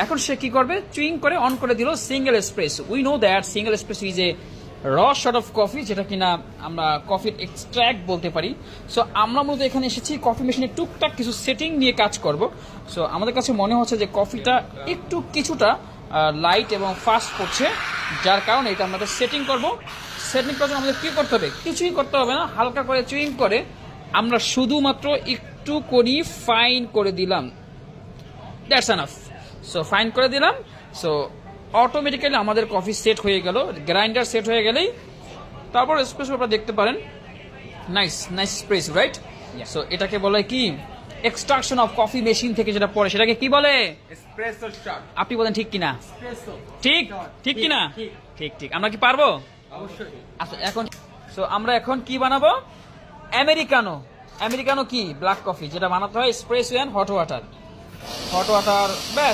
এখন সে কি করবে, চুইং করে অন করে দিল single espresso. We know that single espresso is a র শট অফ কফি, যেটা কিনা আমরা কফির এক্সট্র্যাক্ট বলতে পারি। সো আমরা মূলত এখানে এসেছি কফি মেশিনে টুকটাক কিছু সেটিং নিয়ে কাজ করব। সো আমাদের কাছে মনে হচ্ছে যে কফিটা একটু কিছুটা লাইট এবং ফাস্ট করছে, যার কারণে এটা আমাদের সেটিং করব। সেটিং করার জন্য আমাদের কী করতে হবে, কিছুই করতে হবে না, হালকা করে চুইং করে আমরা শুধুমাত্র একটু করি ফাইন করে দিলাম, দ্যাটস এনাফ। সো ফাইন করে দিলাম। সো অটোমেটিক্যালি আমাদের কফি সেট হয়ে গেল। গ্রাইন্ডার সেট হয়ে গেলেই তারপর এসপ্রেসো আপনারা দেখতে পারেন, নাইস নাইস স্প্রেস, রাইট? সো এটাকে বলে কি, এক্সট্রাকশন অফ কফি মেশিন থেকে যেটা পড়ে সেটাকে কি বলে? Espresso shot. আপনি বলেন ঠিক কিনা? এসপ্রেসো। ঠিক, ঠিক কিনা? ঠিক ঠিক। আমরা কি পারবো? অবশ্যই। আচ্ছা এখন সো আমরা এখন কি বানাবো? আমেরিকানো। আমেরিকানো কি? ব্ল্যাক কফি, যেটা বানাতে হয় espresso and hot water. Hot water, ব্যাস